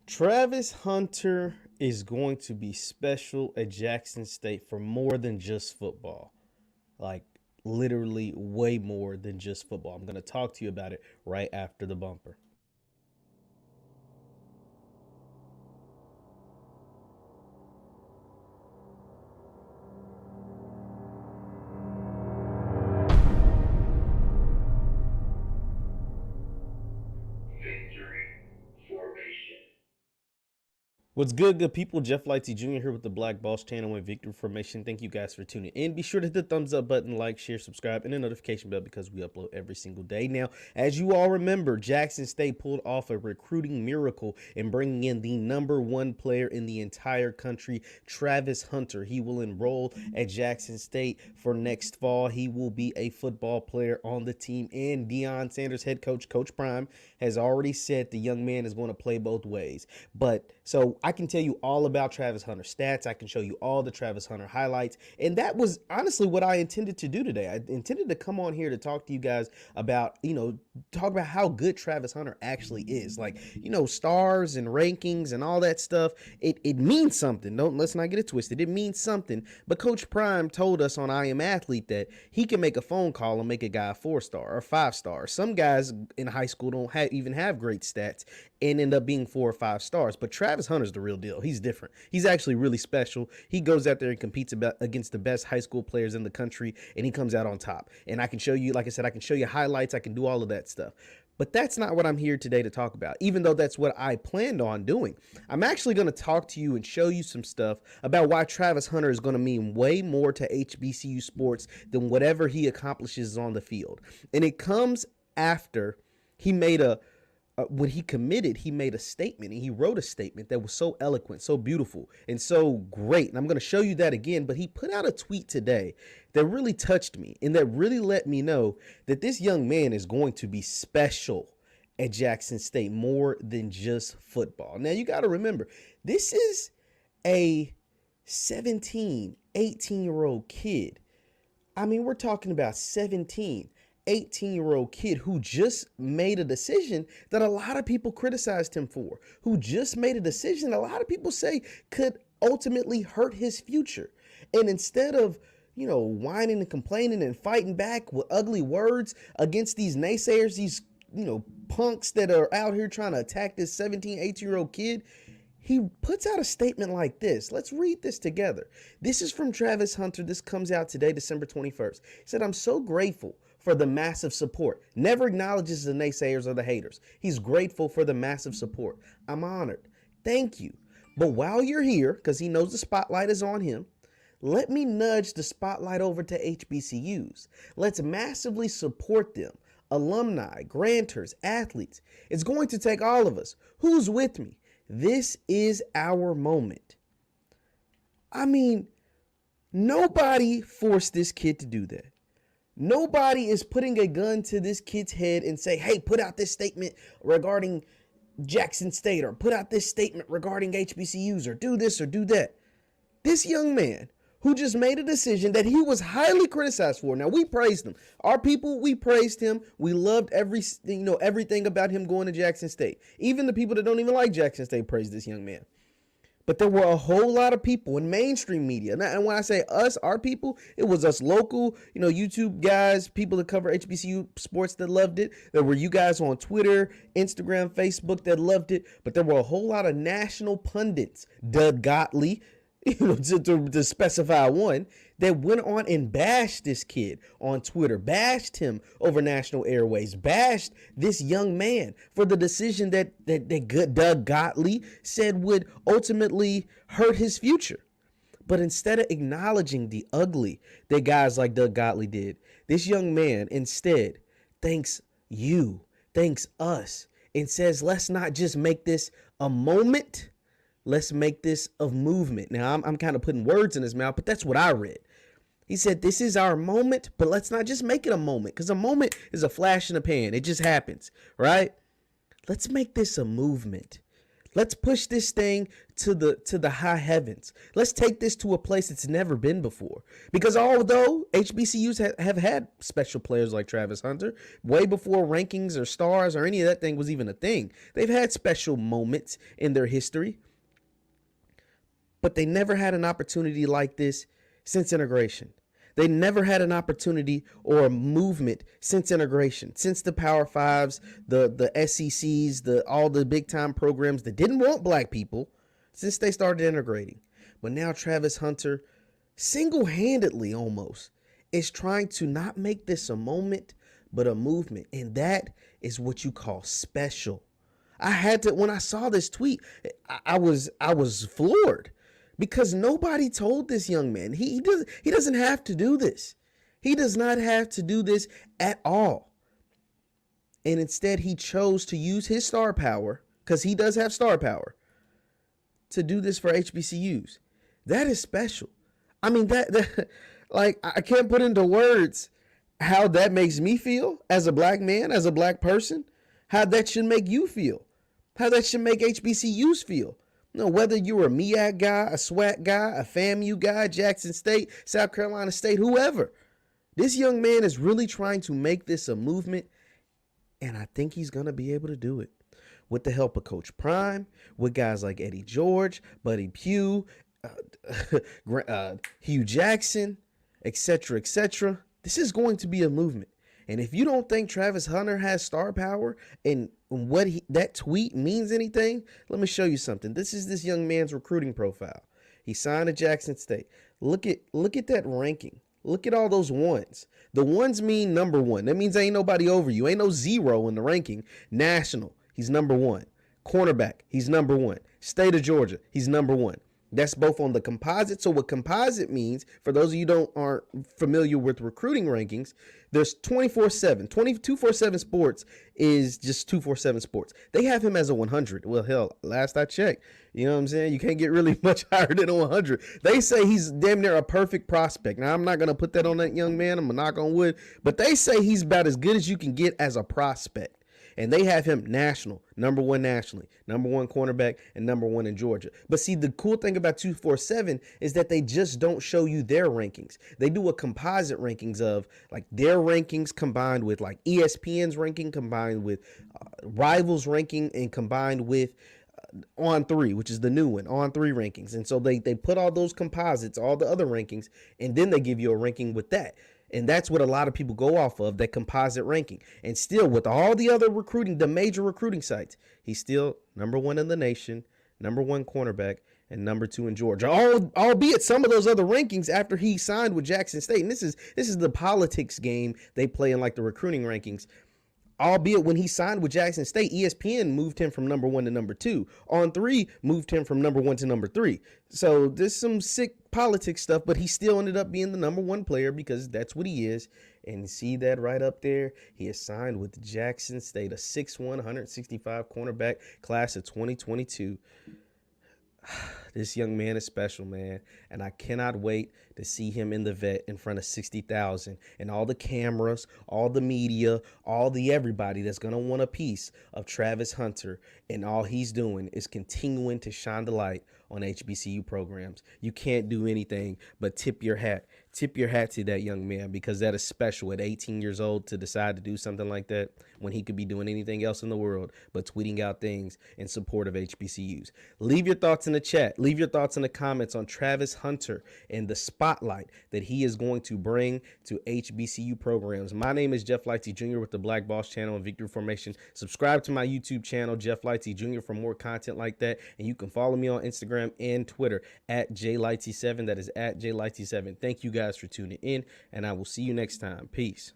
Travis Hunter is going to be special at Jackson State for more than just football. Like, literally, way more than just football. I'm going to talk to you about it right after the bumper. What's good people? Jeff Lightsy Jr. here with the Black Boss Channel and Victory Formation. Thank you guys for tuning in. Be sure to hit the thumbs up button, like, share, subscribe, and the notification bell because we upload every single day. Now, as you all remember, Jackson State pulled off a recruiting miracle in bringing in the #1 player in the entire country, Travis Hunter. He will enroll at Jackson State for next fall. He will be a football player on the team, and Deion Sanders head coach, Coach Prime, has already said the young man is going to play both ways. But so I can tell you all about Travis Hunter stats. I can show you all the Travis Hunter highlights. And that was honestly what I intended to do today. I intended to come on here to talk to you guys about, talk about how good Travis Hunter actually is. Like, stars and rankings and all that stuff. It means something. Let's not get it twisted. It means something. But Coach Prime told us on I Am Athlete that he can make a phone call and make a guy a 4-star or 5-star. Some guys in high school don't even have great stats and end up being 4 or 5 stars. But Travis Hunter's the real deal. He's different. He's actually really special. He goes out there and competes against the best high school players in the country, and he comes out on top. And I can show you, like I said, I can show you highlights. I can do all of that stuff. But that's not what I'm here today to talk about, even though that's what I planned on doing. I'm actually going to talk to you and show you some stuff about why Travis Hunter is going to mean way more to HBCU sports than whatever he accomplishes on the field. And it comes after he made when he committed, he made a statement, and he wrote a statement that was so eloquent, so beautiful, and so great. And I'm going to show you that again, but he put out a tweet today that really touched me and that really let me know that this young man is going to be special at Jackson State more than just football. Now, you got to remember, this is a 17, 18-year-old kid. I mean, we're talking about 17, 18-year-old kid who just made a decision that a lot of people criticized him for, who just made a decision a lot of people say could ultimately hurt his future. And instead of, whining and complaining and fighting back with ugly words against these naysayers, these, punks that are out here trying to attack this 17, 18-year-old kid, he puts out a statement like this. Let's read this together. This is from Travis Hunter. This comes out today, December 21st. He said, "I'm so grateful for the massive support." Never acknowledges the naysayers or the haters. He's grateful for the massive support. "I'm honored. Thank you. But while you're here," because he knows the spotlight is on him, "let me nudge the spotlight over to HBCUs. Let's massively support them. Alumni, grantors, athletes. It's going to take all of us. Who's with me? This is our moment." I mean, nobody forced this kid to do that. Nobody is putting a gun to this kid's head and say, "Hey, put out this statement regarding Jackson State," or "put out this statement regarding HBCUs," or "do this or do that." This young man who just made a decision that he was highly criticized for. Now, we praised him. Our people, we praised him. We loved everything about him going to Jackson State. Even the people that don't even like Jackson State praised this young man. But there were a whole lot of people in mainstream media. And when I say us, our people, it was us local, YouTube guys, people that cover HBCU sports that loved it. There were you guys on Twitter, Instagram, Facebook that loved it. But there were a whole lot of national pundits, Doug Gottlieb, to specify one, that went on and bashed this kid on Twitter, bashed him over national airways, bashed this young man for the decision that Doug Gottlieb said would ultimately hurt his future. But instead of acknowledging the ugly that guys like Doug Gottlieb did, this young man instead thanks you, thanks us, and says, let's not just make this a moment. Let's make this a movement. Now, I'm kind of putting words in his mouth, but that's what I read. He said, this is our moment, but let's not just make it a moment, because a moment is a flash in the pan. It just happens, right? Let's make this a movement. Let's push this thing to the high heavens. Let's take this to a place it's never been before. Because although HBCUs have had special players like Travis Hunter, way before rankings or stars or any of that thing was even a thing, they've had special moments in their history. But they never had an opportunity like this since integration. They never had an opportunity or a movement since integration, since the Power Fives, the SECs, all the big time programs that didn't want black people, since they started integrating. But now Travis Hunter, single-handedly almost, is trying to not make this a moment, but a movement. And that is what you call special. I had to, when I saw this tweet, I was floored. Because nobody told this young man. He doesn't have to do this. He does not have to do this at all. And instead, he chose to use his star power, because he does have star power, to do this for HBCUs. That is special. I mean, that like, I can't put into words how that makes me feel as a black man, as a black person, how that should make you feel, how that should make HBCUs feel. No, whether you're a MEAC guy, a SWAC guy, a FAMU guy, Jackson State, South Carolina State, whoever. This young man is really trying to make this a movement, and I think he's going to be able to do it. With the help of Coach Prime, with guys like Eddie George, Buddy Pugh, Hugh Jackson, etc., etc. This is going to be a movement. And if you don't think Travis Hunter has star power and what that tweet means anything, let me show you something. This is this young man's recruiting profile. He signed at Jackson State. Look at that ranking. Look at all those ones. The ones mean number one. That means ain't nobody over you. Ain't no zero in the ranking. National, he's number one. Cornerback, he's number one. State of Georgia, he's number one. That's both on the composite. So what composite means, for those of you who aren't familiar with recruiting rankings, there's 24/7. 247 Sports is just 247 Sports. They have him as a 100. Well, hell, last I checked, you know what I'm saying? You can't get really much higher than a 100. They say he's damn near a perfect prospect. Now, I'm not going to put that on that young man. I'm going to knock on wood. But they say he's about as good as you can get as a prospect. And they have him national, number one nationally, number one cornerback, and number one in Georgia. But see, the cool thing about 247 is that they just don't show you their rankings. They do a composite rankings of like their rankings combined with like ESPN's ranking, combined with Rivals ranking, and combined with On3, which is the new one, On3 rankings. And so they put all those composites, all the other rankings, and then they give you a ranking with that. And that's what a lot of people go off of, that composite ranking. And still, with all the other recruiting, the major recruiting sites, he's still number one in the nation, number one cornerback, and number two in Georgia. Albeit some of those other rankings after he signed with Jackson State. And this is the politics game they play in like the recruiting rankings. Albeit when he signed with Jackson State, ESPN moved him from number one to number two. On3 moved him from number one to number three. So there's some sick politics stuff, but he still ended up being the number one player because that's what he is. And see that right up there? He is signed with Jackson State, a 6'1", 165 cornerback, class of 2022. This young man is special, man, and I cannot wait to see him in the vet in front of 60,000 and all the cameras, all the media, all the everybody that's going to want a piece of Travis Hunter, and all he's doing is continuing to shine the light on HBCU programs. You can't do anything but tip your hat to that young man, because that is special at 18 years old to decide to do something like that when he could be doing anything else in the world but tweeting out things in support of HBCUs. Leave your thoughts in the chat. Leave your thoughts in the comments on Travis Hunter and the spotlight that he is going to bring to HBCU programs. My name is Jeff Lightsy Jr. with the Black Boss channel and Victory Formation. Subscribe to my YouTube channel, Jeff Lightsy Jr., for more content like that. And you can follow me on Instagram and Twitter at JLightsy7. That is at JLightsy7. Thank you guys for tuning in, and I will see you next time. Peace.